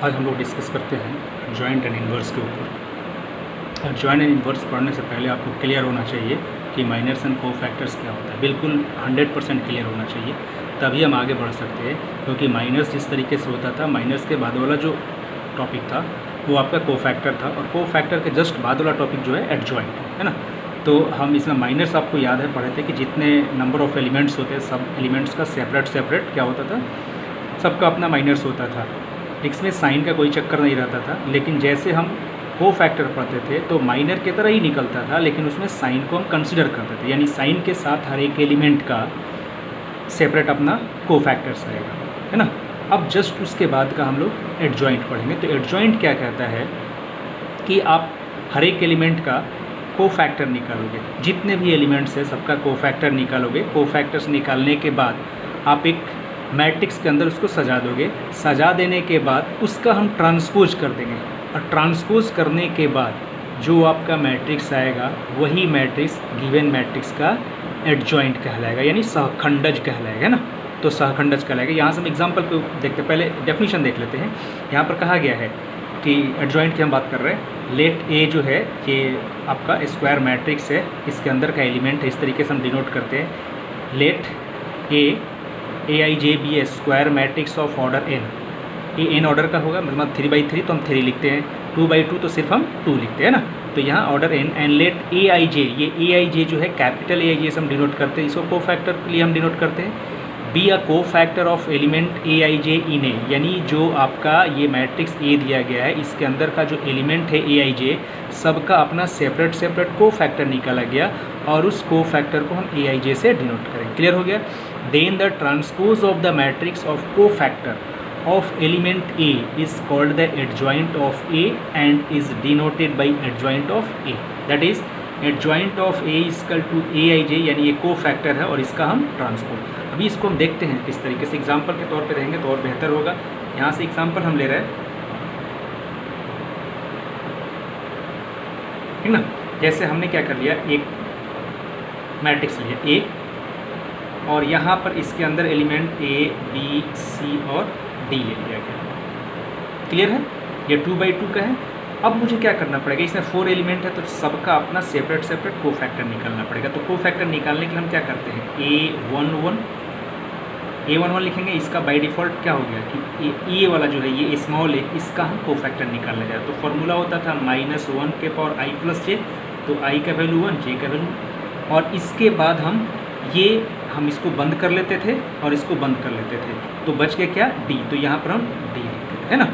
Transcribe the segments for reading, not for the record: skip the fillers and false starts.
आज हम लोग डिस्कस करते हैं जॉइंट एंड इन्वर्स के ऊपर। जॉइंट एंड इन्वर्स पढ़ने से पहले आपको क्लियर होना चाहिए कि माइनर्स एंड कोफैक्टर्स क्या होता है। बिल्कुल 100% क्लियर होना चाहिए, तभी हम आगे बढ़ सकते हैं। क्योंकि माइनर्स जिस तरीके से होता था, माइनर्स के बाद वाला जो टॉपिक था वो आपका कोफैक्टर था, और कोफैक्टर के जस्ट बाद वाला टॉपिक जो है एडजॉइंट है ना। तो हम इसमें माइनर्स आपको याद है पढ़े थे कि जितने नंबर ऑफ़ एलिमेंट्स होते हैं, सब एलिमेंट्स का सेपरेट क्या होता था, सबका अपना माइनर्स होता था। इसमें साइन का कोई चक्कर नहीं रहता था। लेकिन जैसे हम कोफैक्टर पढ़ते थे तो माइनर की तरह ही निकलता था, लेकिन उसमें साइन को हम कंसिडर करते थे, यानी साइन के साथ हर एक एलिमेंट का सेपरेट अपना कोफैक्टर्स रहेगा, है ना। अब जस्ट उसके बाद का हम लोग एडजॉइंट पढ़ेंगे। तो एडजॉइंट क्या कहता है कि आप हर एक एलिमेंट का कोफैक्टर निकालोगे, जितने भी एलिमेंट्स हैं सबका कोफैक्टर निकालोगे। कोफैक्टर्स निकालने के बाद आप एक मैट्रिक्स के अंदर उसको सजा दोगे। सजा देने के बाद उसका हम ट्रांसपोज कर देंगे, और ट्रांसपोज करने के बाद जो आपका मैट्रिक्स आएगा वही मैट्रिक्स गिवन मैट्रिक्स का एडजॉइंट कहलाएगा, यानी सहखंडज कहलाएगा ना। तो सहखंडज कहलाएगा। यहाँ से हम एग्जांपल को देखते, पहले डेफिनेशन देख लेते हैं। यहाँ पर कहा गया है कि एडजॉइंट की हम बात कर रहे हैं। लेट ए जो है ये आपका स्क्वायर मैट्रिक्स है, इसके अंदर का एलिमेंट है, इस तरीके से हम डिनोट करते हैं। Let A I j be a square matrix of order n. ये एन ऑर्डर का होगा, मतलब 3/3 तो हम 3 लिखते हैं, 2/2 तो सिर्फ हम 2 लिखते हैं ना। तो यहाँ order N and let A आई जे, ये ए आई जे जो है कैपिटल ए आई जे से हम डिनोट करते हैं, इसको कोफैक्टर के लिए हम डिनोट करते हैं। B a cofactor of element A I J in A, यानी जो आपका ये मैट्रिक्स ए दिया गया है, इसके अंदर का जो एलिमेंट है ए आई जे, सबका अपना सेपरेट कोफैक्टर निकाला गया, और उस कोफैक्टर को हम ए आई जे से डिनोट करें। क्लियर हो गया। Then the transpose of the matrix of cofactor of element A is called the adjoint of A and is denoted by adjoint of A. That is adjoint of A is equal to Aij, यानी ये cofactor है और इसका हम transpose. अभी इसको हम देखते हैं किस तरीके से, एग्जांपल के तौर पे रहेंगे तो और बेहतर होगा। यहाँ से एग्जांपल हम ले रहे हैं, ठीक ना। जैसे हमने क्या कर लिया, एक मैट्रिक्स लिया A, और यहाँ पर इसके अंदर एलिमेंट A B C और D ले लिया गया। क्लियर है, ये 2/2 का है। अब मुझे क्या करना पड़ेगा, इसमें 4 एलिमेंट है तो सबका अपना सेपरेट कोफैक्टर निकालना पड़ेगा। तो कोफैक्टर निकालने के लिए हम क्या करते हैं, A11 लिखेंगे। इसका बाय डिफ़ॉल्ट क्या हो गया कि ये वाला जो है, ये स्मॉल है, इसका हम कोफैक्टर निकालने जाए। तो फॉर्मूला होता था -1 के पावर i + j। तो i का वैल्यू 1, j का वैल्यू, और इसके बाद हम इसको बंद कर लेते थे और इसको बंद कर लेते थे, तो बच गया क्या, d। तो यहाँ पर हम d लिखते थे, है ना।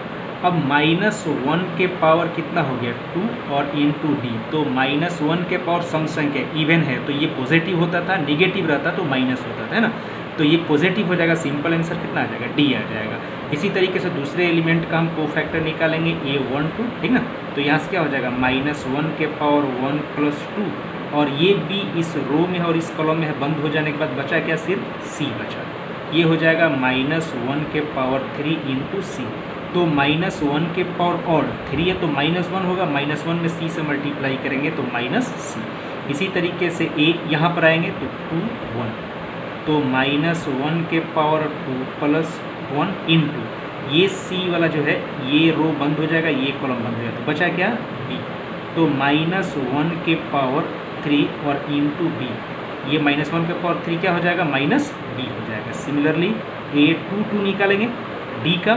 अब -1 के पावर कितना हो गया, 2, और इंटू डी। तो -1 के पावर सम संख्या इवन है तो ये पॉजिटिव होता था, निगेटिव रहता तो माइनस होता था, है ना। तो ये पॉजिटिव हो जाएगा, सिंपल आंसर कितना आ जाएगा, d आ जाएगा। इसी तरीके से दूसरे एलिमेंट का हम कोफैक्टर निकालेंगे, A12, ठीक ना। तो यहाँ से क्या हो जाएगा, -1 के पावर 1 + 2, और ये भी इस रो में है और इस कॉलम में है, बंद हो जाने के बाद बचा क्या, सिर्फ c बचा। ये हो जाएगा -1 के पावर 3 इंटू सी। तो -1 के पावर और 3 है तो -1 होगा, -1 में c से मल्टीप्लाई करेंगे तो -c। इसी तरीके से a यहाँ पर आएंगे तो 2 1, तो -1 के पावर 2 + 1 इंटू ये c वाला जो है, ये रो बंद हो जाएगा, ये कॉलम बंद हो जाएगा, तो बचा क्या, b। तो -1 के पावर 3 और इंटू b, ये -1 के पावर 3 क्या हो जाएगा, -b हो जाएगा। सिमिलरली A22 निकालेंगे, d का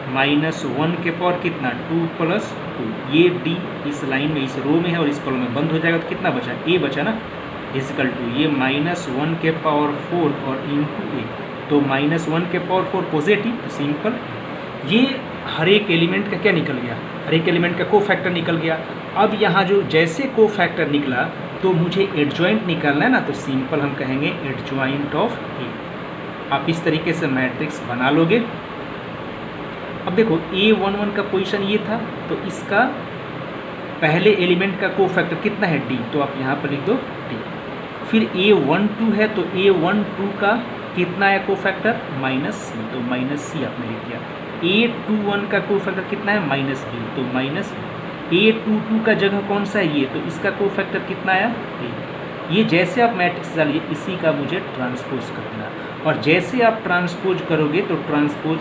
-1 के पावर कितना, 2 + 2, ये d इस लाइन में, इस रो में है और इस कॉलम में बंद हो जाएगा, तो कितना बचा, a बचा ना, इक्वल टू ये -1 के पावर 4 और इंटू a। तो -1 के पावर 4 पॉजिटिव, तो सिंपल ये हर एक एलिमेंट का क्या निकल गया, हर एक एलिमेंट का कोफैक्टर निकल गया। अब यहाँ जो जैसे कोफैक्टर निकला तो मुझे एडजॉइंट निकालना है ना, तो सिंपल हम कहेंगे एडजॉइंट ऑफ ए। आप इस तरीके से मैट्रिक्स बना लोगे। अब देखो A11 का पोजीशन ये था, तो इसका पहले एलिमेंट का कोफैक्टर कितना है, d। तो आप यहाँ पर लिख दो d। फिर A12 है तो A12 का कितना है कोफैक्टर, -c, तो -c आपने लिख दिया। A21 का कोफैक्टर कितना है, -b, तो -b। A22 का जगह कौन सा है, ये, तो इसका कोफैक्टर कितना आया, a। ये जैसे आप मैट्रिक्स डालिए, इसी का मुझे ट्रांसपोज करना, और जैसे आप ट्रांसपोज करोगे तो ट्रांसपोज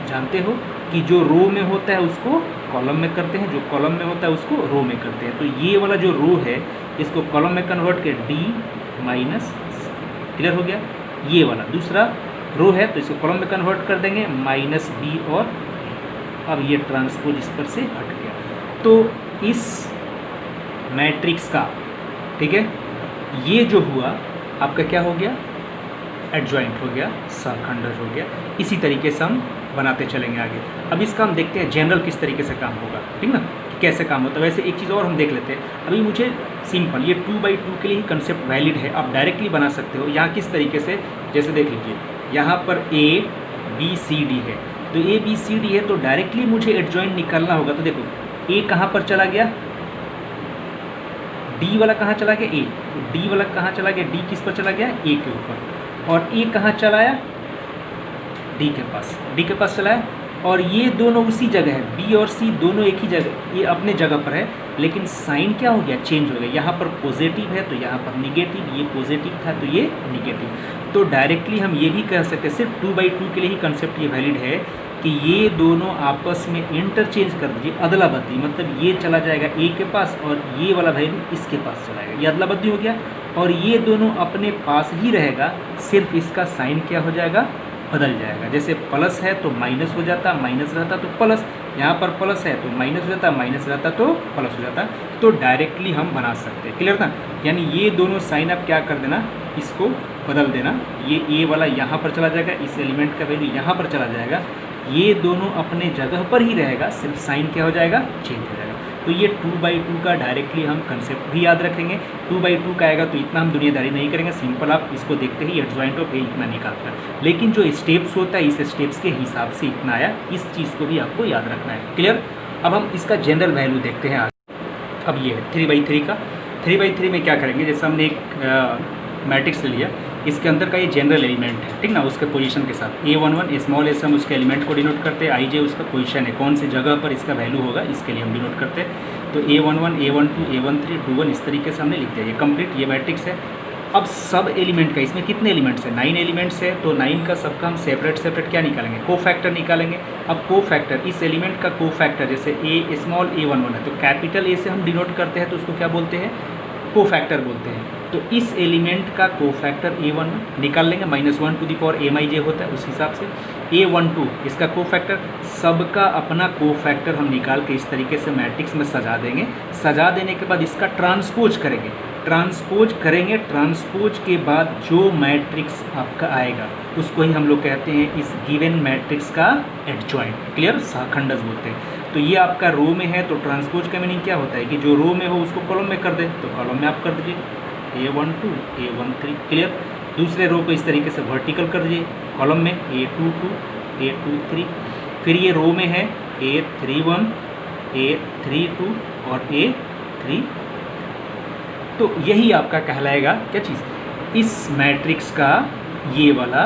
जानते हो कि जो रो में होता है उसको कॉलम में करते हैं, जो कॉलम में होता है उसको रो में करते हैं। तो ये वाला जो रो है इसको कॉलम में कन्वर्ट कर डी माइनस, क्लियर हो गया। ये वाला दूसरा रो है तो इसको कॉलम में कन्वर्ट कर देंगे माइनस बी, और अब ये ट्रांसपोज इस पर से हट गया। तो इस मैट्रिक्स का, ठीक है, ये जो हुआ आपका क्या हो गया, एडजॉइंट हो गया, सहखंडज हो गया। इसी तरीके से हम बनाते चलेंगे आगे। अब इसका हम देखते हैं जनरल किस तरीके से काम होगा, ठीक ना, कि कैसे काम होता है। वैसे एक चीज़ और हम देख लेते हैं। अभी मुझे सिंपल ये 2/2 के लिए ही कंसेप्ट वैलिड है, आप डायरेक्टली बना सकते हो। यहाँ किस तरीके से, जैसे देख लीजिए यहाँ पर ए बी सी डी है, तो ए बी सी डी है तो डायरेक्टली मुझे एडजॉइंट निकालना होगा। तो देखो ए कहाँ पर चला गया, डी वाला कहाँ चला गया, ए, डी वाला कहाँ चला गया, डी किस पर चला गया, ए के ऊपर, और ए कहाँ चलाया, डी के पास, डी के पास चलाया। और ये दोनों उसी जगह है, बी और सी दोनों एक ही जगह, ये अपने जगह पर है, लेकिन साइन क्या हो गया, चेंज हो गया। यहाँ पर पॉजिटिव है तो यहाँ पर निगेटिव, ये पॉजिटिव था तो ये निगेटिव। तो डायरेक्टली हम ये भी कह सकते हैं, सिर्फ 2/2 के लिए ही कंसेप्ट ये वैलिड है कि ये दोनों आपस में इंटरचेंज कर दीजिए, अदला बदली, मतलब ये चला जाएगा ए के पास और ये वाला वैल्यू इसके पास चलाएगा, ये अदला बदली हो गया। और ये दोनों अपने पास ही रहेगा, सिर्फ इसका साइन क्या हो जाएगा, बदल जाएगा। जैसे प्लस है तो माइनस हो जाता, माइनस रहता तो प्लस, यहाँ पर प्लस है तो माइनस हो जाता, माइनस रहता तो प्लस हो जाता। तो डायरेक्टली हम बना सकते हैं, क्लियर ना। यानी ये दोनों साइन आप क्या कर देना, इसको बदल देना, ये ए वाला यहाँ पर चला जाएगा, इस एलिमेंट का वैल्यू यहाँ पर चला जाएगा, ये दोनों अपने जगह पर ही रहेगा, सिर्फ साइन क्या हो जाएगा, चेंज हो जाएगा। तो ये 2/2 का डायरेक्टली हम कंसेप्ट भी याद रखेंगे। 2/2 का आएगा तो इतना हम दुनियादारी नहीं करेंगे, सिंपल आप इसको देखते ही एडजॉइंट ऑफ ए इतना निकालता है। लेकिन जो स्टेप्स होता है इस स्टेप्स के हिसाब से इतना आया, इस चीज़ को भी आपको याद रखना है, क्लियर। अब हम इसका जनरल वैल्यू देखते हैं आगे। अब ये है 3/3 का, 3/3 में क्या करेंगे, जैसे हमने एक मैट्रिक्स लिया, इसके अंदर का ये जनरल एलिमेंट है, ठीक ना, उसके पोजीशन के साथ A11 स्मॉल एस हम उसके एलिमेंट को डिनोट करते हैं, IJ उसका पोजीशन है, कौन सी जगह पर इसका वैल्यू होगा इसके लिए हम डिनोट करते हैं। तो A11 A12 A13 A21 इस तरीके से हमने लिख दिया, ये कंप्लीट ये मैट्रिक्स है। अब सब एलिमेंट का, इसमें कितने एलिमेंट्स हैं, 9 एलिमेंट्स है, तो 9 का सबका हम सेपरेट क्या निकालेंगे, को फैक्टर निकालेंगे। अब को फैक्टर, इस एलिमेंट का को फैक्टर, जैसे ए स्मॉल A11 है तो कैपिटल ए से हम डिनोट करते हैं, तो उसको क्या बोलते हैं, को फैक्टर बोलते हैं। तो इस एलिमेंट का को फैक्टर A1 निकाल लेंगे, -1 टू द पावर MIJ होता है, उस हिसाब से A12 इसका को फैक्टर, सबका अपना को फैक्टर हम निकाल के इस तरीके से मैट्रिक्स में सजा देंगे। सजा देने के बाद इसका ट्रांसपोज करेंगे, ट्रांसपोज के बाद जो मैट्रिक्स आपका आएगा उसको ही हम लोग कहते हैं इस गिवन मैट्रिक्स का एडजॉइंट, क्लियर, सहखंडज बोलते हैं। तो ये आपका रो में है तो ट्रांसपोज का मीनिंग क्या होता है कि जो रो में हो उसको कॉलम में कर दे, तो कॉलम में आप कर दीजिए A12 A13, क्लियर। दूसरे रो को इस तरीके से वर्टिकल कर दीजिए, कॉलम में A22 A23, फिर ये रो में है A31 A32 और A3। तो यही आपका कहलाएगा क्या चीज़, इस मैट्रिक्स का ये वाला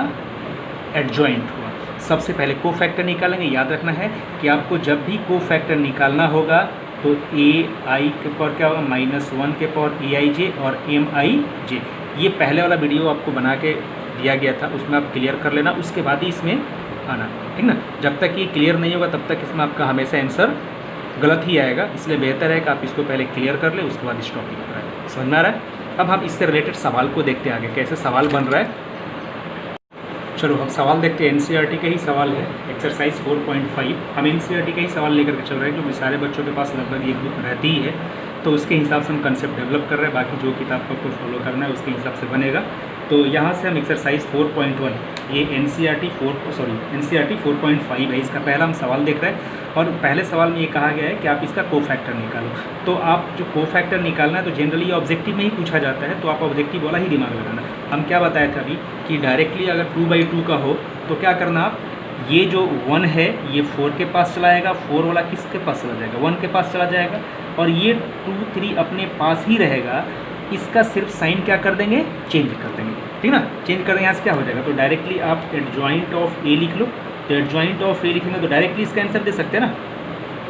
एडजॉइंट हुआ। सबसे पहले को फैक्टर निकालेंगे, याद रखना है कि आपको जब भी को फैक्टर निकालना होगा तो AI के पावर क्या होगा, -1 के पावर AIJ और MIJ। ये पहले वाला वीडियो आपको बना के दिया गया था, उसमें आप क्लियर कर लेना, उसके बाद ही इसमें आना, ठीक ना। जब तक ये क्लियर नहीं होगा तब तक इसमें आपका हमेशा आंसर गलत ही आएगा, इसलिए बेहतर है कि आप इसको पहले क्लियर कर ले, उसके बाद इस टॉपिक पर आए। समझ में आ रहा है। अब हम इससे रिलेटेड सवाल को देखते हैं आगे, कैसे सवाल बन रहा है। चलो हम सवाल देखते हैं, NCERT का ही सवाल है, एक्सरसाइज 4.5। हम NCERT का ही सवाल लेकर के चल रहे हैं, क्योंकि सारे बच्चों के पास लगभग ये बुक रहती ही है, तो उसके हिसाब से हम कंसेप्ट डेवलप कर रहे हैं। बाकी जो किताब का आपको फॉलो करना है उसके हिसाब से बनेगा। तो यहाँ से हम एक्सरसाइज 4.1, ये NCERT 4.5 है, इसका पहला हम सवाल देख रहे हैं। और पहले सवाल में ये कहा गया है कि आप इसका को फैक्टर निकालो। तो आप जो को फैक्टर निकालना है तो जनरली ऑब्जेक्टिव में ही पूछा जाता है, तो आप ऑब्जेक्टिव वाला ही दिमाग लगाना। हम क्या बताए थे अभी कि डायरेक्टली अगर 2/2 का हो तो क्या करना, आप ये जो 1 है ये 4 के पास चला जाएगा, 4 वाला किसके पास चला जाएगा, 1 के पास चला जाएगा, और ये 2 3 अपने पास ही रहेगा। इसका सिर्फ साइन क्या कर देंगे, चेंज कर देंगे, ठीक ना। चेंज कर देंगे, यहाँ से क्या हो जाएगा, तो डायरेक्टली आप एडजॉइंट ऑफ ए लिख लो। तो एडजॉइंट ऑफ ए लिखेंगे तो डायरेक्टली इसका आंसर दे सकते हैं ना।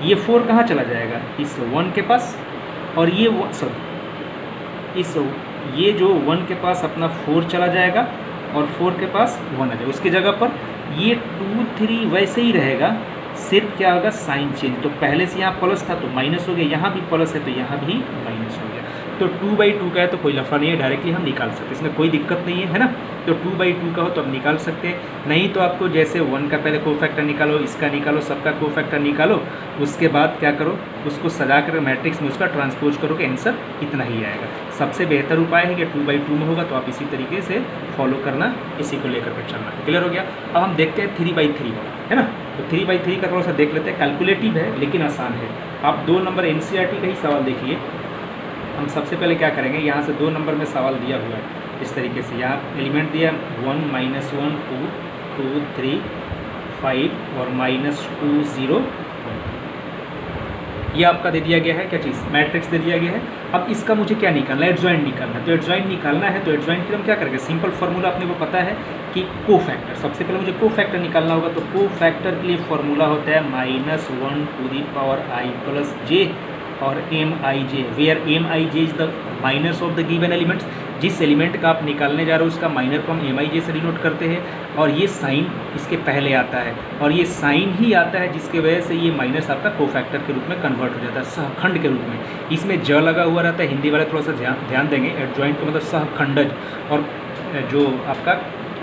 ये 4 कहाँ चला जाएगा, इस 1 के पास, और ये ये जो 1 के पास अपना 4 चला जाएगा, और 4 के पास 1 आ जाएगा। उसकी जगह पर ये 2 3 वैसे ही रहेगा, सिर्फ क्या होगा साइन चेंज। तो पहले से यहाँ प्लस था तो माइनस हो गया, यहाँ भी प्लस है तो यहाँ भी माइनस हो गया। तो 2/2 का है तो कोई लफड़ा नहीं है, डायरेक्टली हम निकाल सकते हैं, इसमें कोई दिक्कत नहीं है ना। तो 2/2 का हो तो आप निकाल सकते हैं, नहीं तो आपको जैसे 1 का पहले कोफैक्टर निकालो, इसका निकालो, सबका कोफैक्टर निकालो, उसके बाद क्या करो, उसको सजा कर मैट्रिक्स में उसका ट्रांसपोज करोगे, आंसर इतना ही आएगा। सबसे बेहतर उपाय है कि 2/2 में होगा तो आप इसी तरीके से फॉलो करना, इसी को लेकर के चलना। क्लियर हो गया। अब हम देखते हैं 3/3 वाला, है ना। तो 3/3 का थोड़ा सा देख लेते हैं, कैलकुलेटिव है लेकिन आसान है। आप 2 नंबर NCERT का ही सवाल देखिए। हम सबसे पहले क्या करेंगे, यहाँ से 2 नंबर में सवाल दिया हुआ है इस तरीके से, यहाँ एलिमेंट दिया 1 -1 2 2 3 5 और -2 0 ये आपका दे दिया गया है, क्या चीज़, मैट्रिक्स दे दिया गया है। अब इसका मुझे क्या निकालना है, एडजॉइंट निकालना है। तो एडजॉइंट निकालना है तो एडजॉइंट के लिए हम क्या करेंगे, सिंपल फार्मूला अपने को पता है कि कोफैक्टर, सबसे पहले मुझे कोफैक्टर निकालना होगा। तो कोफैक्टर के लिए फार्मूला होता है -1 to the power i + j और MIJ, where MIJ is the minors of the given elements. जिस एलिमेंट का आप निकालने जा रहे हो उसका माइनर को हम MIJ से डिनोट करते हैं, और ये साइन इसके पहले आता है, और ये साइन ही आता है जिसके वजह से ये माइनस आपका कोफैक्टर के रूप में कन्वर्ट हो जाता है, सहखंड के रूप में। इसमें ज लगा हुआ रहता है, हिंदी वाले थोड़ा सा ध्यान देंगे, एडजॉइंट का मतलब सहखंडज, और जो आपका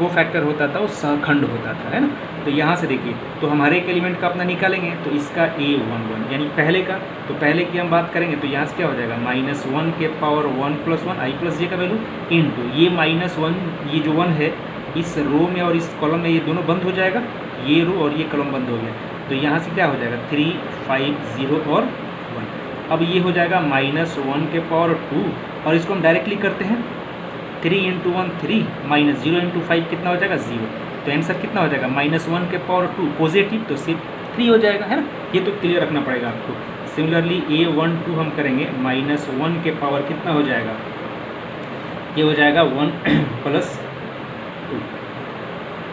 कोफैक्टर होता था वो सहखंड होता था, है ना। तो यहाँ से देखिए, तो हमारे एक एलिमेंट का अपना निकालेंगे तो इसका A11 यानी पहले का, तो पहले की हम बात करेंगे तो यहाँ से क्या हो जाएगा, -1 के पावर 1 + 1 i + j का वैल्यू इनटू ये -1, ये जो 1 है इस रो में और इस कॉलम में ये दोनों बंद हो जाएगा, ये रो और ये कॉलम बंद हो गया। तो यहाँ से क्या हो जाएगा 3 5 0 और 1। अब ये हो जाएगा -1 के पावर 2, और इसको हम डायरेक्टली करते हैं, 3 × 1 3 -0 × 5 कितना हो जाएगा 0। तो आंसर कितना हो जाएगा -1 के पावर 2 पॉजिटिव, तो सिर्फ 3 हो जाएगा, है ना। ये तो क्लियर रखना पड़ेगा आपको। सिमिलरली A12 हम करेंगे, -1 के पावर कितना हो जाएगा, ये हो जाएगा 1 + 2।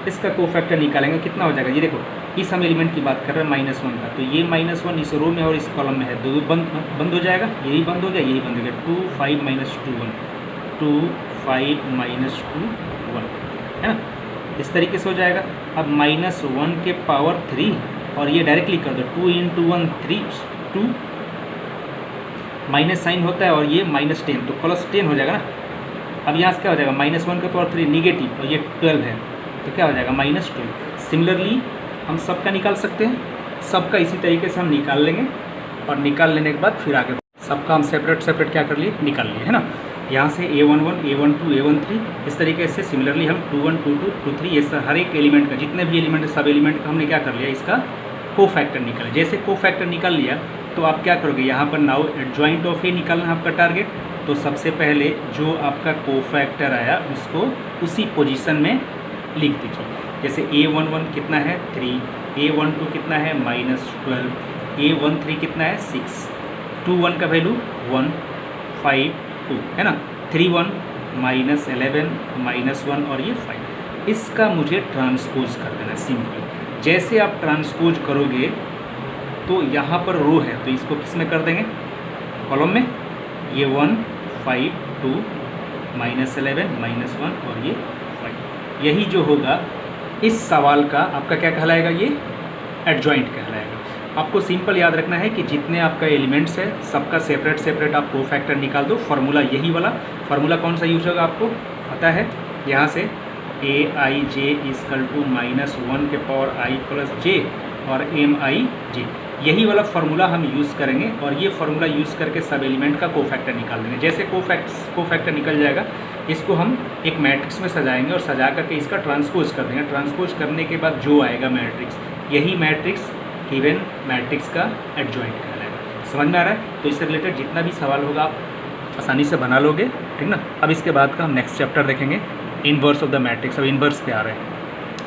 इसका कोफैक्टर निकालेंगे, कितना हो जाएगा, ये देखो इस हम एलिमेंट की बात कर रहे हैं -1 का, तो ये -1 इस रो में और इस कॉलम में है, दो बंद हो जाएगा, यही बंद हो गया, यही बंद हो गया, 2 5 -2 1 2 5 -2 1, है ना। इस तरीके से हो जाएगा। अब -1 के पावर 3, और ये डायरेक्टली कर दो, 2 × 1 3 2, माइनस साइन होता है और ये -10 तो +10 हो जाएगा ना। अब यहाँ से क्या हो जाएगा, -1 के पावर 3 निगेटिव, और ये 12 है तो क्या हो जाएगा -12। सिमिलरली हम सबका निकाल सकते हैं, सबका इसी तरीके से हम निकाल लेंगे, और निकाल लेने के बाद फिर आगे सबका हम सेपरेट क्या कर लिए, निकाल लिए, है ना। यहाँ से A11 A12 A13 इस तरीके से सिमिलरली हम 21 22 23 ये हर एक एलिमेंट का, जितने भी एलिमेंट है सब एलिमेंट का हमने क्या कर लिया, इसका कोफैक्टर निकाला। जैसे कोफैक्टर निकाल लिया तो आप क्या करोगे, यहाँ पर नाउ एडजॉइंट ऑफ ए निकालना है आपका टारगेट। तो सबसे पहले जो आपका कोफैक्टर आया उसको उसी पोजीशन में लिख दीजिए। जैसे A11 कितना है 3, A12 कितना है -12, A13 कितना है 6, 21 का वैल्यू 1 5 2, है ना, 3 1 -11 -1 और ये 5। इसका मुझे ट्रांसपोज कर देना सिंपली। जैसे आप ट्रांसपोज करोगे तो यहाँ पर रो है तो इसको किस में कर देंगे, कॉलम में, ये 1 5 2 -11 -1 और ये 5। यही जो होगा इस सवाल का आपका क्या कहलाएगा, ये एडजॉइंट कहलाएगा। आपको सिंपल याद रखना है कि जितने आपका एलिमेंट्स है सबका सेपरेट आप कोफैक्टर निकाल दो। फार्मूला यही वाला, फार्मूला कौन सा यूज होगा आपको पता है, यहाँ से AIJ = -1 के पावर i + j और MIJ, यही वाला फार्मूला हम यूज़ करेंगे, और ये फार्मूला यूज़ करके सब एलिमेंट का कोफैक्टर निकाल देंगे। जैसे कोफैक्टर निकल जाएगा, इसको हम एक मैट्रिक्स में सजाएंगे और सजा करके इसका ट्रांसपोज कर देंगे। ट्रांसपोज करने के बाद जो आएगा मैट्रिक्स, यही मैट्रिक्स गिवन मैट्रिक्स का एडजॉइंट कहलाएगा। समझ में आ रहा है। तो इससे रिलेटेड जितना भी सवाल होगा आप आसानी से बना लोगे, ठीक ना। अब इसके बाद का हम नेक्स्ट चैप्टर देखेंगे, इनवर्स ऑफ द मैट्रिक्स। अब इनवर्स पे आ रहे हैं,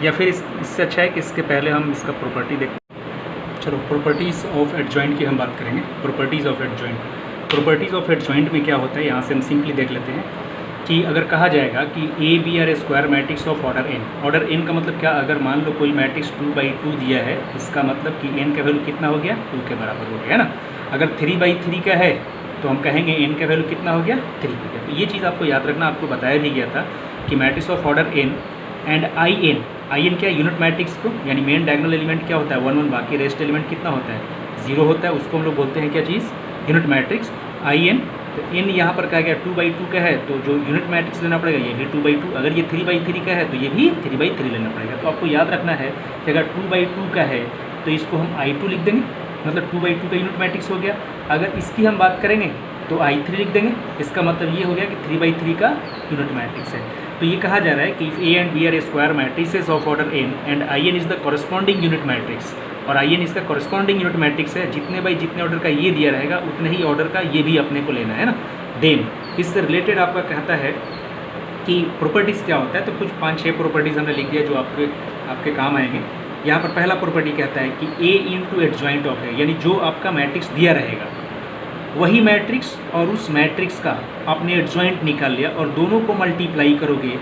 या फिर इससे अच्छा है कि इसके पहले हम इसका प्रॉपर्टी देखें। चलो प्रॉपर्टीज़ ऑफ एडजॉइंट की हम बात करेंगे। प्रॉपर्टीज़ ऑफ एडजॉइंट में क्या होता है, यहाँ से हम सिंपली देख लेते हैं कि अगर कहा जाएगा कि A, B are square matrix of order n। Order n का मतलब क्या, अगर मान लो कोई मैट्रिक्स 2/2 दिया है, इसका मतलब कि n का वैल्यू कितना हो गया, 2 के बराबर हो गया, है ना। अगर 3/3 का है तो हम कहेंगे n का वैल्यू कितना हो गया, 3 हो गया। तो ये चीज़ आपको याद रखना, आपको बताया भी गया था कि matrix of order n and I n क्या है, यूनिट मैट्रिक्स को, यानी मेन डायगोनल एलिमेंट क्या होता है 1 1, बाकी रेस्ट एलिमेंट कितना होता है 0 होता है, उसको हम लोग बोलते हैं क्या चीज़, यूनिट मैट्रिक्स आई एन। तो एन यहाँ पर कहा गया 2/2 का है, तो जो यूनिट मैट्रिक्स लेना पड़ेगा ये भी 2/2, अगर ये 3/3 का है तो ये भी 3/3 लेना पड़ेगा। तो आपको याद रखना है कि अगर 2/2 का है तो इसको हम I2 लिख देंगे, मतलब 2/2 का यूनिट मैट्रिक्स हो गया। अगर इसकी हम बात करेंगे तो I3 लिख देंगे, इसका मतलब ये हो गया कि 3/3 का यूनिट मैट्रिक्स है। तो ये कहा जा रहा है कि if A and B are square matrices of order n and I n is the corresponding unit matrix, और I n इसका कॉरस्पॉन्डिंग यूनिट मैट्रिक्स है, जितने बाई जितने ऑर्डर का ये दिया रहेगा उतने ही ऑर्डर का ये भी अपने को लेना है ना। देन इससे रिलेटेड आपका कहता है कि प्रॉपर्टीज़ क्या होता है, तो कुछ 5-6 प्रॉपर्टीज़ हमने लिख दिया जो आपके काम आएंगे। यहाँ पर पहला प्रॉपर्टी कहता है कि A into adjoint of A, यानी जो आपका मैट्रिक्स दिया रहेगा वही मैट्रिक्स और उस मैट्रिक्स का आपने एडजॉइंट निकाल लिया और दोनों को मल्टीप्लाई करोगे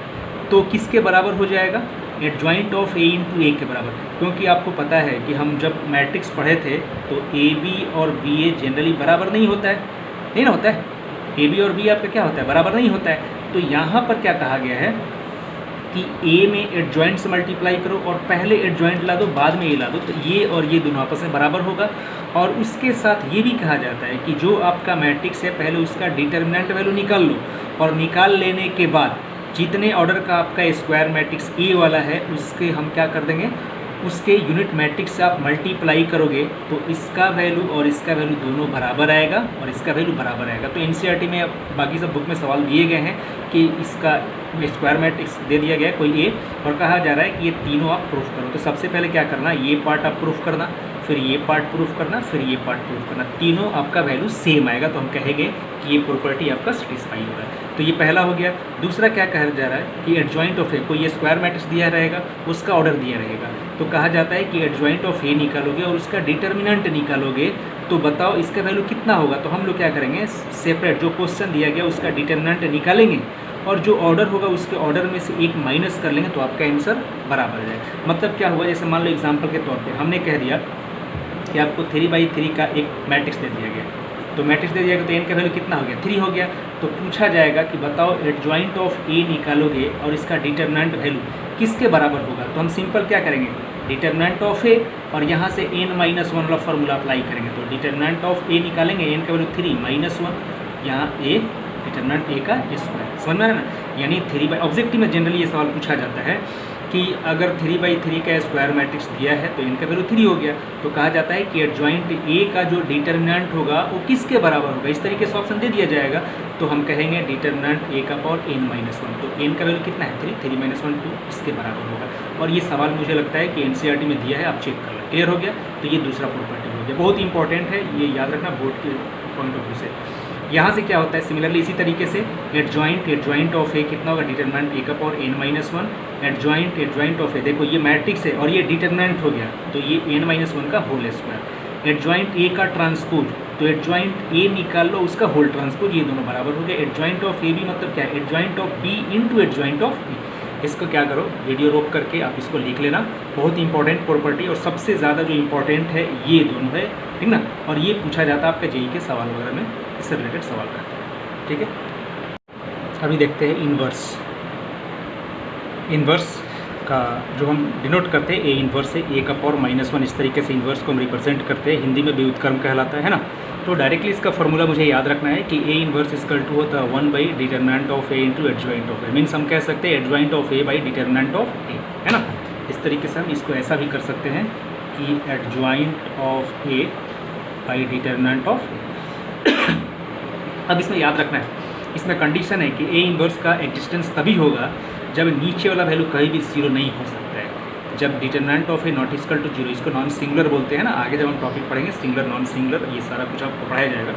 तो किसके बराबर हो जाएगा, adjoint of A into A के बराबर। क्योंकि आपको पता है कि हम जब मैट्रिक्स पढ़े थे तो AB और BA जनरली बराबर नहीं होता है, नहीं ना होता है, AB और B आपका क्या होता है, बराबर नहीं होता है। तो यहाँ पर क्या कहा गया है कि A में एडजॉइंट से मल्टीप्लाई करो और पहले एडजॉइंट ला दो बाद में A ला दो, तो ये और ये दोनों आपस में बराबर होगा। और उसके साथ ये भी कहा जाता है कि जो आपका मैट्रिक्स है पहले उसका डिटर्मिनेंट वैल्यू निकाल लो, और निकाल लेने के बाद जितने ऑर्डर का आपका स्क्वायर मैट्रिक्स A वाला है उसके हम क्या कर देंगे, उसके यूनिट मैट्रिक्स से आप मल्टीप्लाई करोगे तो इसका वैल्यू और इसका वैल्यू दोनों बराबर आएगा और इसका वैल्यू बराबर आएगा। तो एनसीईआरटी में बाकी सब बुक में सवाल दिए गए हैं कि इसका स्क्वायर मैट्रिक्स दे दिया गया है कोई ए, और कहा जा रहा है कि ये तीनों आप प्रूफ करो। तो सबसे पहले क्या करना, ये पार्ट आप प्रूफ करना, फिर ये पार्ट प्रूफ करना, फिर ये पार्ट प्रूफ करना, तीनों आपका वैल्यू सेम आएगा तो हम कहेंगे कि ये प्रॉपर्टी आपका सेटिस्फाई हो रहा है। तो ये पहला हो गया। दूसरा क्या कहा जा रहा है कि एडजॉइंट ऑफ ए, कोई ये स्क्वायर मैट्रिक्स दिया रहेगा उसका ऑर्डर दिया रहेगा, तो कहा जाता है कि एडजॉइंट ऑफ ए निकालोगे और उसका डिटर्मिनेंट निकालोगे तो बताओ इसका वैल्यू कितना होगा। तो हम लोग क्या करेंगे, सेपरेट जो क्वेश्चन दिया गया उसका डिटर्मिनेंट निकालेंगे और जो ऑर्डर होगा उसके ऑर्डर में से एक माइनस कर लेंगे तो आपका आंसर बराबर है। मतलब क्या हुआ, जैसे मान लो एग्जांपल के तौर पे हमने कह दिया कि आपको 3/3 का एक मैट्रिक्स दे दिया गया, तो मैट्रिक्स दे दिया गया तो एन का वैल्यू कितना हो गया, 3 हो गया। तो पूछा जाएगा कि बताओ एडजॉइंट ऑफ ए निकालोगे और इसका डिटर्मिनेंट वैल्यू किसके बराबर होगा। तो हम सिंपल क्या करेंगे, डिटर्मिनेंट ऑफ ए और यहाँ से n-1 वाला फॉर्मूला अप्लाई करेंगे। तो डिटर्मिनेंट ऑफ ए निकालेंगे, एन का वैल्यू 3 -1, यहाँ ए डिटर्मिनेंट ए का स्क्वायर, समझ में आ रहा है ना। यानी 3 ऑब्जेक्टिव में जनरली ये सवाल पूछा जाता है कि अगर 3/3 का स्क्वायर मैट्रिक्स दिया है तो इनका वैल्यू 3 हो गया, तो कहा जाता है कि एडजॉइंट ए का जो डिटर्मिनेंट होगा वो किसके बराबर होगा। इस तरीके से ऑप्शन दे दिया जाएगा तो हम कहेंगे डिटर्मिनेंट ए का पावर n-1, तो n का वैल्यू कितना है 3, 3 - 1 2 इसके बराबर होगा। और ये सवाल मुझे लगता है कि एनसीईआरटी में दिया है, आप चेक कर लो। क्लियर हो गया। तो ये दूसरा प्रॉपर्टी हो गया, बहुत इंपॉर्टेंट है, ये याद रखना बोर्ड के पॉइंट ऑफ व्यू से। यहाँ से क्या होता है, सिमिलरली इसी तरीके से एडजॉइंट ऑफ ए कितना होगा, डिटर्मिनेंट ए का पावर n-1, एडजॉइंट ऑफ ए, देखो ये मैट्रिक्स है और ये डिटर्मिनेंट हो गया तो ये n-1 का होल स्क्वायर। एडजॉइंट ए का ट्रांसपोज, तो एडजॉइंट ए निकाल लो उसका होल ट्रांसपोज, ये दोनों बराबर हो गए। एडजॉइंट ऑफ ए भी मतलब क्या है, adjoint of B into adjoint of B. इसको क्या करो, वीडियो रोक करके आप इसको लिख लेना, बहुत इंपॉर्टेंट प्रॉपर्टी और सबसे ज़्यादा जो इंपॉर्टेंट है ये दोनों है, ठीक ना। और ये पूछा जाता है आपके जेईई के सवाल वगैरह में, इससे रिलेटेड सवाल करते हैं, ठीक है। अभी देखते हैं इन्वर्स का जो हम डिनोट करते हैं, ए इन्वर्स से ए का पावर -1, इस तरीके से इन्वर्स को हम रिप्रेजेंट करते हैं, हिंदी में व्युत्क्रम कहलाता है ना। तो डायरेक्टली इसका फॉर्मूला मुझे याद रखना है कि ए इन्वर्स इक्वल टू होता है 1 determinant of A into adjoint of A, means हम कह सकते हैं adjoint of A by determinant of A, है ना। इस तरीके से हम इसको ऐसा भी कर सकते हैं कि adjoint of A by determinant of A. अब इसमें याद रखना है, इसमें कंडीशन है कि ए इन्वर्स का एग्जिस्टेंस तभी होगा जब नीचे वाला वैल्यू कहीं भी 0 नहीं हो सकता है, जब determinant of A not equal to 0, इसको नॉन सिंगुलर बोलते हैं ना। आगे जब हम टॉपिक पढ़ेंगे सिंगुलर नॉन सिंगुलर ये सारा कुछ आपको पढ़ाया जाएगा।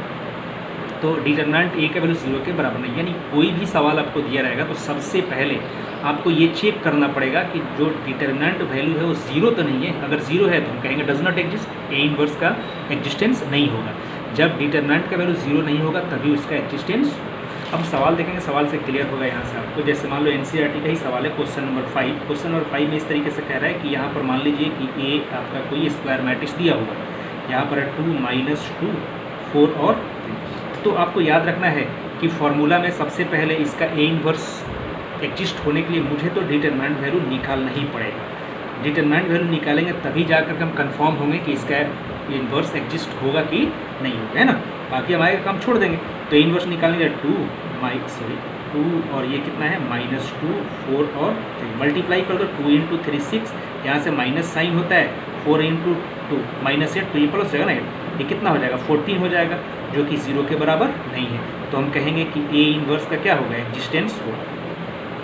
तो डिटर्मिनेंट ए का वैल्यू 0 के बराबर नहीं, यानी कोई भी सवाल आपको दिया रहेगा तो सबसे पहले आपको ये चेक करना पड़ेगा कि जो डिटर्मिनेंट वैल्यू है वो 0 तो नहीं है। अगर 0 है तो हम कहेंगे does not exist, A inverse का एग्जिस्टेंस नहीं होगा। जब डिटर्मिनेंट का वैल्यू 0 नहीं होगा तभी उसका एग्जिस्टेंस। अब सवाल देखेंगे, सवाल से क्लियर होगा यहाँ से आपको। जैसे मान लो एनसीईआरटी का ही सवाल है, क्वेश्चन नंबर 5। क्वेश्चन नंबर 5 में इस तरीके से कह रहा है कि यहाँ पर मान लीजिए कि ए आपका कोई स्क्वायर मैट्रिक्स दिया होगा, यहाँ पर है 2 -2 4 और 3। तो आपको याद रखना है कि फॉर्मूला में सबसे पहले इसका ए इन्वर्स एग्जिस्ट होने के लिए मुझे तो डिटरमिनेंट वैल्यू निकालना ही पड़ेगा। डिटरमिनेंट वैल्यू निकालेंगे तभी जाकर हम कंफर्म होंगे कि इसका इन्वर्स एग्जिस्ट होगा कि नहीं होगा, है ना। बाकी हमारे काम छोड़ देंगे। तो इन्वर्स निकालेंगे 2 और ये कितना है -2 4 और 3 मल्टीप्लाई कर दो 2 × 3 6, यहाँ से माइनस साइन होता है 4 × 2 -8 तो ये प्लस रहेगा ना, ये कितना हो जाएगा 14 हो जाएगा, जो कि 0 के बराबर नहीं है। तो हम कहेंगे कि ए इन्वर्स का क्या होगा, एग्जिस्टेंस होगा,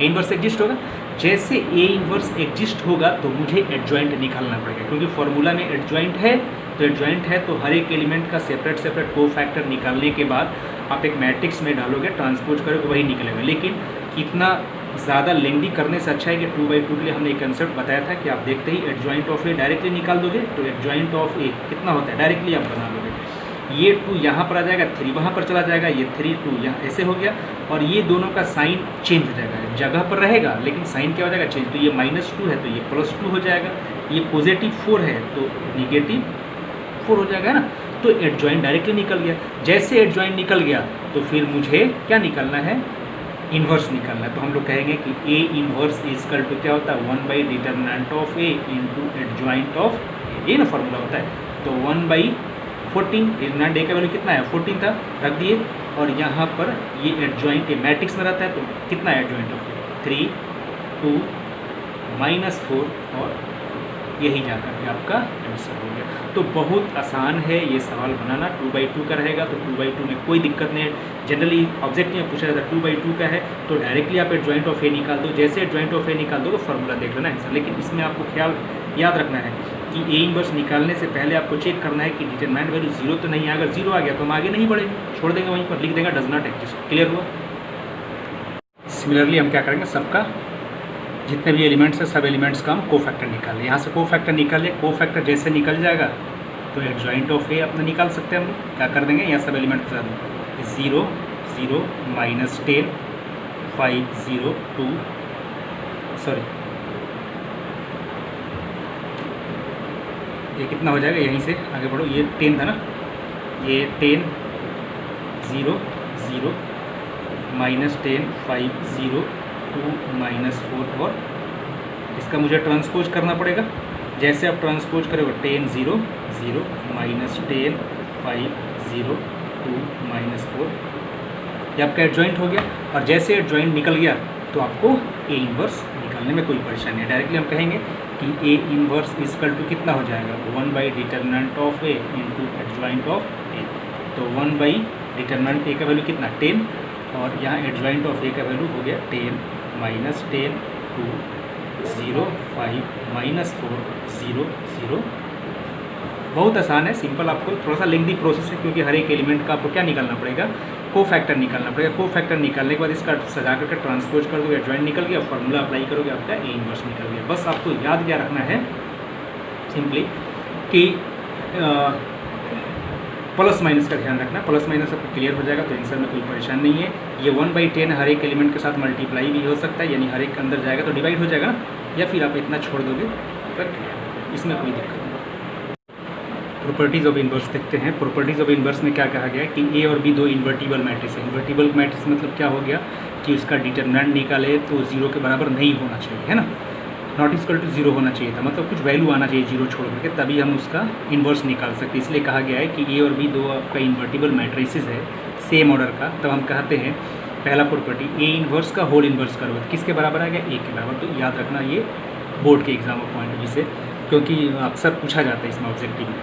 ए इन्वर्स एग्जिस्ट होगा। जैसे ए इन्वर्स एग्जिस्ट होगा तो मुझे एडजॉइंट निकालना पड़ेगा, क्योंकि फॉर्मूला में एडजॉइंट है। तो एडजॉइंट है तो हर एक एलिमेंट का सेपरेट कोफैक्टर निकालने के बाद आप एक मैट्रिक्स में डालोगे, ट्रांसपोज करोगे, वही निकलेगा। लेकिन इतना ज़्यादा लेंदी करने से अच्छा है कि 2/2 के लिए हमने एक कंसेप्ट बताया था कि आप देखते ही एडजॉइंट ऑफ ए डायरेक्टली निकाल दोगे। तो एडजॉइंट ऑफ ए कितना होता है, डायरेक्टली आप बना लोगे। ये 2 यहाँ पर आ जाएगा, 3 वहाँ पर चला जाएगा, ये 3 2 यहाँ ऐसे हो गया, और ये दोनों का साइन चेंज हो जाएगा, जगह पर रहेगा लेकिन साइन क्या हो जाएगा चेंज। तो ये -2 है तो ये +2 हो जाएगा, ये +4 है तो -4 हो जाएगा, है ना। तो एडजॉइंट डायरेक्टली निकल गया। जैसे एडजॉइंट निकल गया तो फिर मुझे क्या निकालना है, इन्वर्स निकालना है। तो हम लोग कहेंगे कि ए इन्वर्स इजकल टू क्या होता है 1/डिटरमिनेंट of A into adjoint of A ना फॉर्मूला होता है। तो 1/14, डिटरमिनेंट ए का वैल्यू कितना है 14 था, रख दिए, और यहाँ पर ये एडजॉइंट ए मैट्रिक्स में रहता है तो कितना है एडजॉइंट ऑफ 3 2 -4, और यही जाकर के आपका आंसर हो गया। तो बहुत आसान है ये सवाल बनाना, 2/2 का रहेगा तो 2/2 में कोई दिक्कत नहीं है। जनरली ऑब्जेक्टिव में पूछा जाता है 2/2 का है तो डायरेक्टली आप एडजॉइंट ऑफ ए निकाल दो, जैसे एडजॉइंट ऑफ ए निकाल दो तो फॉर्मूला देख लेना आंसर। लेकिन इसमें आपको ख्याल याद रखना है कि ए इन्वर्स निकालने से पहले आपको चेक करना है कि डिटरमिनेंट वैल्यू 0 तो नहीं है। अगर 0 आ गया तो हम आगे नहीं बढ़ेंगे, छोड़ देंगे, वहीं पर लिख देंगे डज नॉट एग्जिस्ट। क्लियर हुआ। सिमिलरली हम क्या करेंगे, सबका जितने भी एलिमेंट्स हैं सब एलिमेंट्स का हम कोफैक्टर निकाल लें। यहाँ से कोफैक्टर निकालिए, कोफैक्टर जैसे निकल जाएगा तो एडजॉइंट ऑफ ए अपना निकाल सकते हैं हम लोग। क्या कर देंगे, यहाँ सब एलिमेंट के साथ 0 0 -10 5 0 2 सॉरी ये कितना हो जाएगा, यहीं से आगे बढ़ो, ये 10 था ना, ये 10 0 0 -10 5 0 2 -4, और इसका मुझे ट्रांसपोज करना पड़ेगा। जैसे आप ट्रांसपोज करोगे 10 0 0 -10 5 0 2 -4, ये आपका एडजॉइंट हो गया। और जैसे एडजॉइंट निकल गया तो आपको ए इन्वर्स निकालने में कोई परेशानी है। डायरेक्टली हम कहेंगे कि ए इन्वर्स इजकल टू कितना हो जाएगा 1/डिटरमिनेंट of A into adjoint of A. तो 1/डिटरमिनेंट ए का वैल्यू कितना 10, और यहाँ एडजॉइंट ऑफ ए का वैल्यू हो गया 10 -10 2 0 5 -4 0 0। बहुत आसान है, सिंपल। आपको थोड़ा सा लेंथी प्रोसेस है क्योंकि हर एक एलिमेंट का आपको क्या निकालना पड़ेगा, कोफैक्टर निकालना पड़ेगा। कोफैक्टर निकालने के बाद इसका सजा करके ट्रांसपोज कर दोगे, एडजॉइंट निकल गया, फॉर्मूला अप्लाई करोगे, आपका ए इन्वर्स निकल गया। बस आपको याद क्या रखना है सिंपली कि प्लस माइनस का ध्यान रखना, प्लस माइनस आपको क्लियर हो जाएगा तो आंसर में कोई परेशान नहीं है। ये 1/10 हर एक एलिमेंट के साथ मल्टीप्लाई भी हो सकता है, यानी हर एक अंदर जाएगा तो डिवाइड हो जाएगा ना, या फिर आप इतना छोड़ दोगे तो इसमें कोई दिक्कत नहीं। प्रॉपर्टीज़ ऑफ इन्वर्स देखते हैं। प्रॉपर्टीज़ ऑफ इन्वर्स में क्या कहा गया है कि ए और बी दो इन्वर्टिबल मैट्रिक्स है। इन्वर्टिबल मैट्रिक्स मतलब क्या हो गया कि उसका डिटरमिनेंट निकाले तो 0 के बराबर नहीं होना चाहिए, है ना, नॉट इक्वल टू 0 होना चाहिए था, मतलब कुछ वैल्यू आना चाहिए 0 छोड़ करके, तभी हम उसका इन्वर्स निकाल सकते हैं। इसलिए कहा गया है कि ए और बी दो आपका इन्वर्टिबल मैट्रिसेस है सेम ऑर्डर का, तब हम कहते हैं पहला प्रॉपर्टी ए इन्वर्स का होल इन्वर्स करो, किसके बराबर आएगा, ए के बराबर। तो याद रखना ये बोर्ड के एग्जाम पॉइंट ऑफ व्यू से, क्योंकि अक्सर पूछा जाता है इसमें ऑब्जेक्टिव में।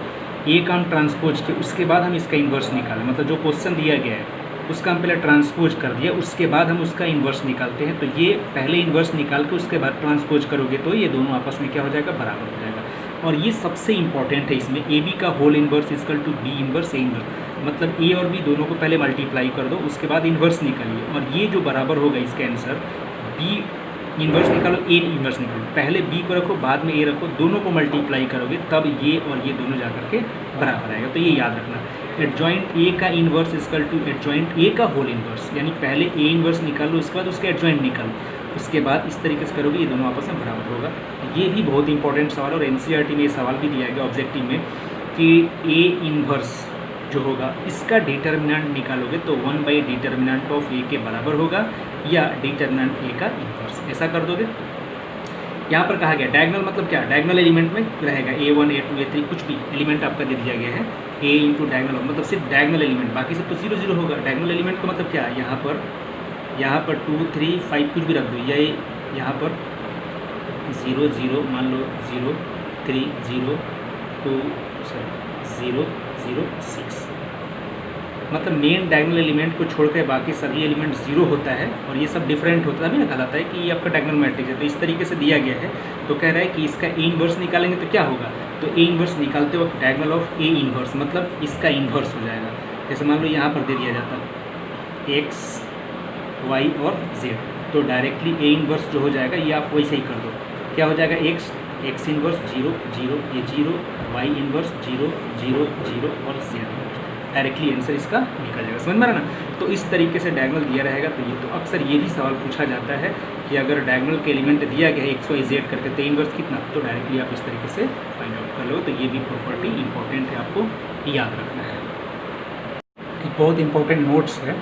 ए का हम ट्रांसपोज किए, उसके बाद हम इसका इन्वर्स निकालें, मतलब जो क्वेश्चन दिया गया है उसका हम पहले ट्रांसपोज कर दिया, उसके बाद हम उसका इन्वर्स निकालते हैं। तो ये पहले इन्वर्स निकाल के उसके बाद ट्रांसपोज करोगे तो ये दोनों आपस में क्या हो जाएगा, बराबर हो जाएगा। और ये सबसे इंपॉर्टेंट है इसमें, ए बी का whole inverse equal to B inverse A inverse, मतलब ए और बी दोनों को पहले मल्टीप्लाई कर दो, उसके बाद इन्वर्स निकालिए, और ये जो बराबर होगा इसका आंसर बी इन्वर्स निकालो, ए इन्वर्स निकालो, पहले बी को रखो बाद में ए रखो, दोनों को मल्टीप्लाई करोगे तब ये और ये दोनों जाकर के बराबर आएगा। तो ये याद रखना, एडजॉइंट ए का inverse equal to adjoint A का होल इन्वर्स, यानी पहले ए इन्वर्स निकालो उसके बाद उसका एडजॉइंट निकालो, उसके बाद इस तरीके से करोगे, ये दोनों आपस में बराबर होगा। ये भी बहुत इंपॉर्टेंट सवाल, और एनसीईआरटी में ये सवाल भी दिया गया ऑब्जेक्टिव में कि ए इन्वर्स जो होगा इसका डिटरमिनेंट निकालोगे तो 1/डिटरमिनेंट ऑफ ए के बराबर होगा, या डिटरमिनेंट ए का इन्वर्स, ऐसा कर दोगे। यहाँ पर कहा गया डायगोनल मतलब क्या, डायगोनल एलिमेंट में रहेगा A1 A2 A3 कुछ भी एलिमेंट आपका दे दिया गया है, A इंटू डायगोनल मतलब सिर्फ डायगोनल एलिमेंट, बाकी सब तो 0 0 होगा। डायगोनल एलिमेंट का मतलब क्या है, यहाँ पर 2 3 5 कुछ भी रख दो, या यहाँ पर 0 0 मान लो 0 3 0 2 0 0 6, मतलब मेन डायगोनल एलिमेंट को छोड़कर बाकी सभी एलिमेंट 0 होता है और ये सब डिफरेंट होता है, अभी ना कहलाता है कि ये आपका डायगोनल मैट्रिक्स है। तो इस तरीके से दिया गया है, तो कह रहा है कि इसका ए इन्वर्स निकालेंगे तो क्या होगा, तो ए इन्वर्स निकालते वक्त डायगोनल ऑफ ए इन्वर्स मतलब इसका इन्वर्स हो जाएगा। जैसे मान लो यहाँ पर दे दिया जाता एक्स वाई और जेड, तो डायरेक्टली ए इन्वर्स जो हो जाएगा ये आप वैसे ही कर दो, क्या हो जाएगा एक्स इन्वर्स 0 0 ये 0, वाई इन्वर्स 0 0 0 और जेड, डायरेक्टली आंसर इसका निकल जाएगा। समझ में आ रहा ना। तो इस तरीके से डायगोनल दिया रहेगा। तो ये तो अक्सर ये भी सवाल पूछा जाता है कि अगर डायगोनल के एलिमेंट दिया गया है एक्स वाई जेड करके तो इन्वर्स कितना, तो डायरेक्टली आप इस तरीके से फाइंड आउट कर लो। तो ये भी प्रॉपर्टी इंपॉर्टेंट है, आपको याद रखना है। बहुत इंपॉर्टेंट नोट्स है।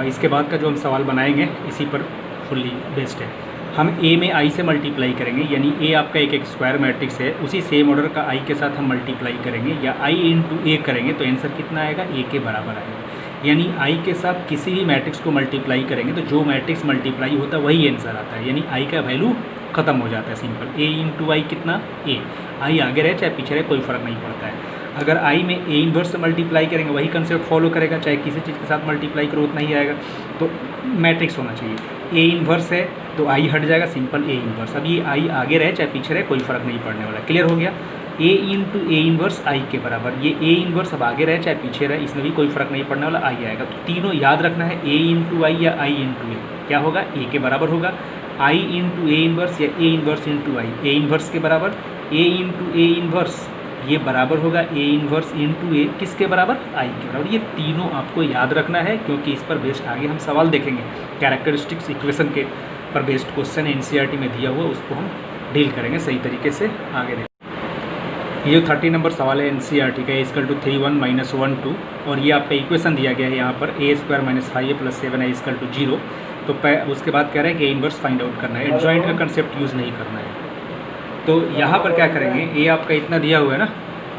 इसके बाद का जो हम सवाल बनाएंगे इसी पर फुल्ली बेस्ड है। हम ए में आई से मल्टीप्लाई करेंगे, यानी ए आपका एक स्क्वायर मैट्रिक्स है, उसी सेम ऑर्डर का आई के साथ हम मल्टीप्लाई करेंगे या आई इंटू ए करेंगे तो आंसर कितना आएगा, ए के बराबर आएगा। यानी आई के साथ किसी भी मैट्रिक्स को मल्टीप्लाई करेंगे तो जो मैट्रिक्स मल्टीप्लाई होता है वही आंसर आता है, यानी आई का वैल्यू खत्म हो जाता है। सिंपल, ए इंटू आई कितना, ए, आई आगे रहे चाहे पीछे रहे कोई फ़र्क नहीं पड़ता है। अगर आई में ए इन्वर्स से मल्टीप्लाई करेंगे वही कंसेप्ट फॉलो करेगा, चाहे किसी चीज़ के साथ मल्टीप्लाई करो उतना ही आएगा। तो मैट्रिक्स होना चाहिए, ए इन्वर्स है तो आई हट जाएगा, सिंपल ए इन्वर्स। अब ये आई आगे रहे चाहे पीछे रहे कोई फ़र्क नहीं पड़ने वाला। क्लियर हो गया। ए इंटू ए इन्वर्स आई के बराबर, ये ए इन्वर्स अब आगे रहे चाहे पीछे रहे इसमें भी कोई फ़र्क नहीं पड़ने वाला, आई आएगा। तो तीनों याद रखना है, ए इंटू आई या आई इंटू ए, क्या होगा, ए के बराबर होगा। आई इंटू ए इन्वर्स या A inverse into I, A inverse के बराबर। ए इंटू ए इन्वर्स ये बराबर होगा ए इन्वर्स इंटू ए, किसके बराबर, आई के बराबर। ये तीनों आपको याद रखना है क्योंकि इस पर बेस्ड आगे हम सवाल देखेंगे। कैरेक्टरिस्टिक्स इक्वेशन के पर बेस्ड क्वेश्चन एनसीईआरटी में दिया हुआ उसको हम डील करेंगे सही तरीके से आगे देखेंगे। ये 30 नंबर सवाल है एनसीईआरटी का, इक्वल टू 3 1 -1 2, और ये आपका इक्वेशन दिया गया है यहाँ पर a² - 5a + 7a = 0। तो उसके बाद कह रहे हैं कि ए इन्वर्स फाइंड आउट करना है, एडजॉइंट का कंसेप्ट यूज़ नहीं करना है। तो यहाँ पर क्या करेंगे, ए आपका इतना दिया हुआ है ना,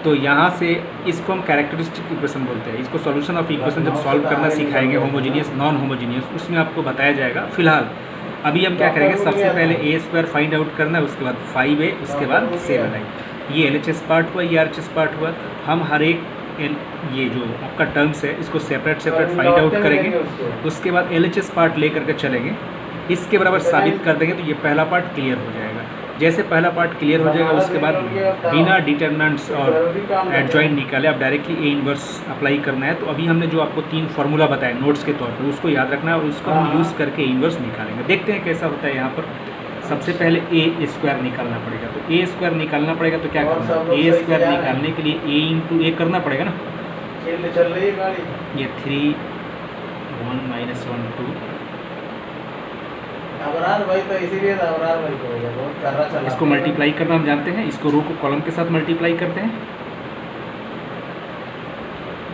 तो यहाँ से इसको हम कैरेक्टरिस्टिक इक्वेशन बोलते हैं। इसको सॉल्यूशन ऑफ इक्वेशन जब सॉल्व करना सिखाएंगे, होमोजीनियस नॉन होमोजीनियस, उसमें आपको बताया जाएगा। फिलहाल अभी हम क्या करेंगे, सबसे पहले a² फाइंड आउट करना है, उसके बाद 5a, उसके बाद 7a। ये LHS पार्ट हुआ, ये RHS पार्ट हुआ। हम हर एक ये जो आपका टर्म्स है इसको सेपरेट फाइंड आउट करेंगे, उसके बाद LHS पार्ट ले करके चलेंगे, इसके बराबर साबित कर देंगे तो ये पहला पार्ट क्लियर हो जाएगा। जैसे पहला पार्ट क्लियर हो जाएगा उसके बाद बिना डिटरमिनेंट्स और एडजॉइंट निकाले आप डायरेक्टली ए इन्वर्स अप्लाई करना है। तो अभी हमने जो आपको 3 फार्मूला बताया नोट्स के तौर पर उसको याद रखना है और उसको हम यूज़ करके इन्वर्स निकालेंगे। देखते हैं कैसा होता है। यहाँ पर सबसे पहले a² निकालना पड़ेगा, तो a² निकालना पड़ेगा तो क्या करना है, a² निकालने के लिए a इंटू ए करना पड़ेगा ना। ये 3 1 -1 2, तो इसीलिए इसको मल्टीप्लाई करना हम जानते हैं, इसको रो को कॉलम के साथ मल्टीप्लाई करते हैं।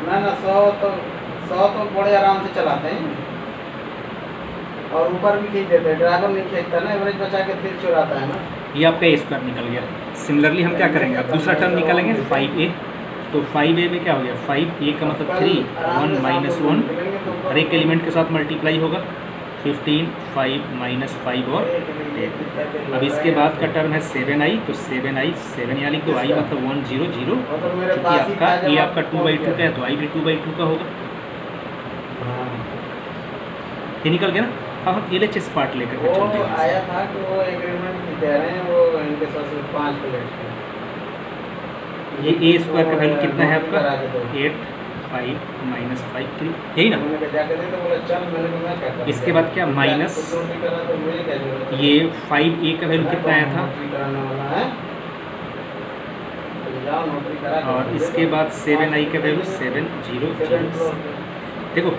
ना 100 तो बड़े आराम से चलाते हैं और ऊपर भी खींच देते हैं, ड्राइवर नहीं खींचता ना, एवरेज बचा के फिर चुराता है ना। ये आपका a² निकल गया। सिमिलरली हम क्या करेंगे, अब दूसरा टर्म निकालेंगे 5a। तो 5a में क्या हो गया, 5a का मतलब 3 1 -1, हर एक एलिमेंट के साथ मल्टीप्लाई होगा, 15 5 -5 और 10। अब इसके बाद का टर्म है 7i, तो 7i 7 यहाँ लिख दो, i मतलब 1 0 0, क्योंकि आपका ये आपका 2/2 का है तो i भी 2/2 का होगा। ये निकल गया ना। अब हम LHS पार्ट लेकर के चलते हैं। आया था कि वो एग्रीमेंट दे रहे हैं, वो इनके साथ 5 प्लेट है। ये a² का वैल्यू कितना है आपका, 8 5 -5 3, यही ना। इसके बाद क्या माइनस, ये 5a का वैल्यू कितना आया था, और इसके बाद 7i का वैल्यू 7 0 0। देखो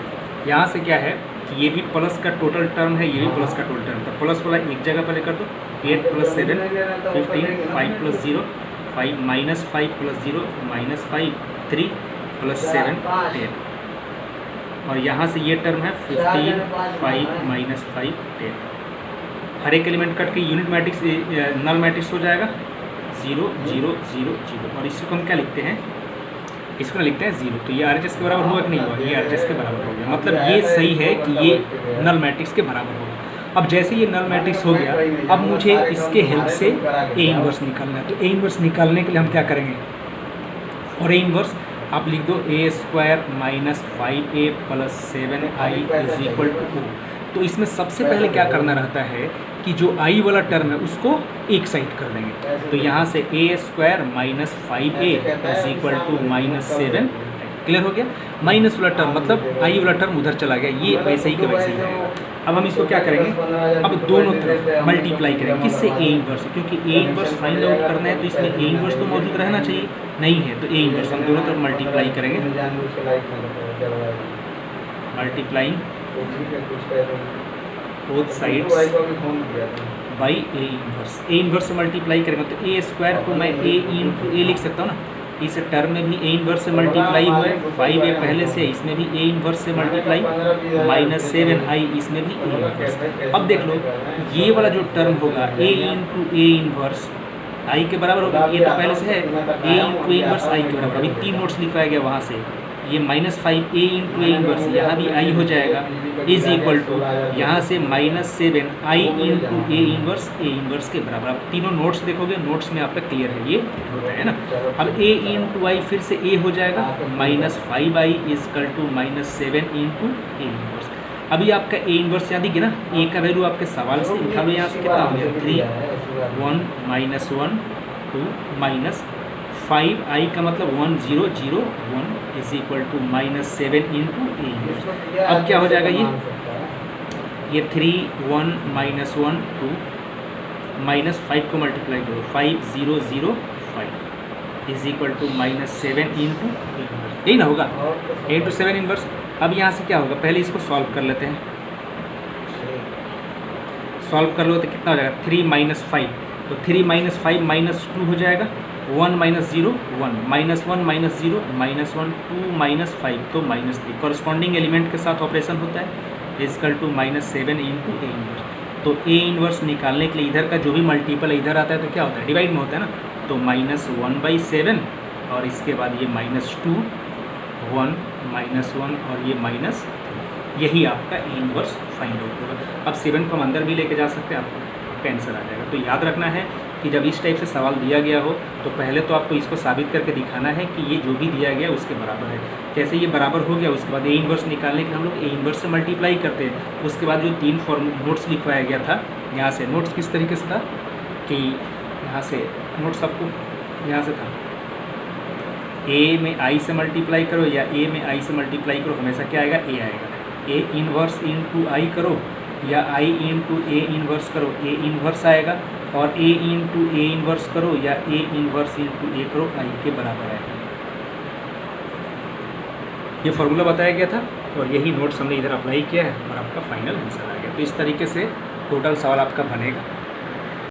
यहाँ से क्या है कि ये भी प्लस का टोटल टर्म है, ये भी प्लस का टोटल टर्म, तो प्लस वाला एक जगह पर लेकर दो। 8 + 7 15, 5 + 0 5 -5 + 0 -5 3 + 7 10। और यहाँ से ये टर्म है 15 5 माइनस 5 10। हर एक एलिमेंट कट के यूनिट मैट्रिक्स नल मैट्रिक्स हो जाएगा 0 0 0 0। और इसको हम क्या लिखते हैं, इसको लिखते हैं 0। तो ये RHS के बराबर हुआ कि नहीं हुआ, ये RHS के बराबर हो गया। मतलब ये सही है कि ये नल मैट्रिक्स के बराबर होगा। अब जैसे ये नल मैट्रिक्स हो गया, अब मुझे इसके हेल्प से A इन्वर्स निकालना है। तो A इन्वर्स निकालने के लिए हम क्या करेंगे, और A इन्वर्स आप लिख दो A² minus 5A plus 7I is equal to O। तो इसमें सबसे पहले क्या करना रहता है कि जो I वाला टर्म है उसको एक साइड कर देंगे। तो यहाँ से A² minus 5A is equal to minus 7। Clear हो गया। माइनस वाला टर्म मतलब I वाला टर्म उधर चला गया, ये वैसे ही का वैसे ही रहेगा। अब हम इसको क्या करेंगे, अब दोनों तरफ मल्टीप्लाई करेंगे। किससे, A इन्वर्स। क्योंकि A इन्वर्स फाइंड आउट करना है तो इसमें A इन्वर्स तो मौजूद रहना चाहिए, नहीं है तो A इन्वर्स हम दोनों तरफ मल्टीप्लाई करेंगे। Multiplying both sides by A inverse. A inverse से मल्टीप्लाई करेंगे तो A² को मैं A इंटू A लिख सकता हूँ ना। इस टर्म में भी A इन्वर्स से मल्टीप्लाई हुआ है, 5A पहले से, इसमें भी A इन्वर्स से मल्टीप्लाई, माइनस 7I इसमें भी A इन्वर्स। अब देख लो ये वाला जो टर्म होगा A into A inverse I के बराबर होगा, ये तो पहले से है A into A inverse I के बराबर। अभी 3 नोट्स लिखवाया गया वहाँ से, ये minus 5A into A inverse यहाँ भी I हो जाएगा इज इक्वल टू यहाँ से minus 7I into A inverse के बराबर। अब तीनों नोट्स देखोगे, नोट्स में आपका क्लियर है, ये होता है ना। अब A इंटू I फिर से A हो जाएगा minus 5I is equal to minus 7 into A inverse. अभी आपका A इन्वर्स याद ही ना, A का वैल्यू आपके सवाल से उठा लो, यहाँ से कितना हो गया 3 1 माइनस 1 2 माइनस 5I का मतलब 1 0 0 1 is equal to minus 7 into A inverse. अब क्या हो जाएगा, ये 3 1 माइनस 1 2 माइनस 5 को मल्टीप्लाई करो 5 0 0 5 is equal to minus 7 into A inverse. यही ना होगा, A इंटू 7 इन्वर्स। अब यहाँ से क्या होगा, पहले इसको सॉल्व कर लेते हैं। सॉल्व कर लो तो कितना हो जाएगा 3 माइनस 5, तो 3 माइनस 5 माइनस 2 हो जाएगा, 1 minus 0 1 minus 1 minus 0 minus 1 2 minus 5 तो माइनस 3। कॉरस्पॉन्डिंग एलिमेंट के साथ ऑपरेशन होता है is equal to minus 7 into A inverse. तो A इन्वर्स निकालने के लिए इधर का जो भी मल्टीपल इधर आता है तो क्या होता है, डिवाइड में होता है ना। तो माइनस 1/7 और इसके बाद ये माइनस 2 1 माइनस 1 और ये माइनस, यही आपका A इन्वर्स फाइंड आउट होगा। अब 7 को हम अंदर भी लेके जा सकते हैं, आपका आंसर आ जाएगा। तो याद रखना है कि जब इस टाइप से सवाल दिया गया हो तो पहले तो आपको इसको साबित करके दिखाना है कि ये जो भी दिया गया उसके बराबर है। जैसे ये बराबर हो गया, उसके बाद A इन्वर्स निकालने के लिए हम लोग A इन्वर्स से मल्टीप्लाई करते हैं। उसके बाद जो 3 नोट्स लिखवाया गया था, यहाँ से नोट्स किस तरीके से था कि यहाँ से नोट्स आपको यहाँ से था A में I से मल्टीप्लाई करो या A में I से मल्टीप्लाई करो, हमेशा क्या आएगा A आएगा। A इन्वर्स इंटू I करो या I इंटू A इन्वर्स करो, A इन्वर्स आएगा। और A इंटू A इन्वर्स करो या A इन्वर्स इंटू A करो, I के बराबर आएगा। ये फॉर्मूला बताया गया था और यही नोट्स हमने इधर अप्लाई किया है और आपका फाइनल आंसर आ गया। तो इस तरीके से टोटल सवाल आपका बनेगा।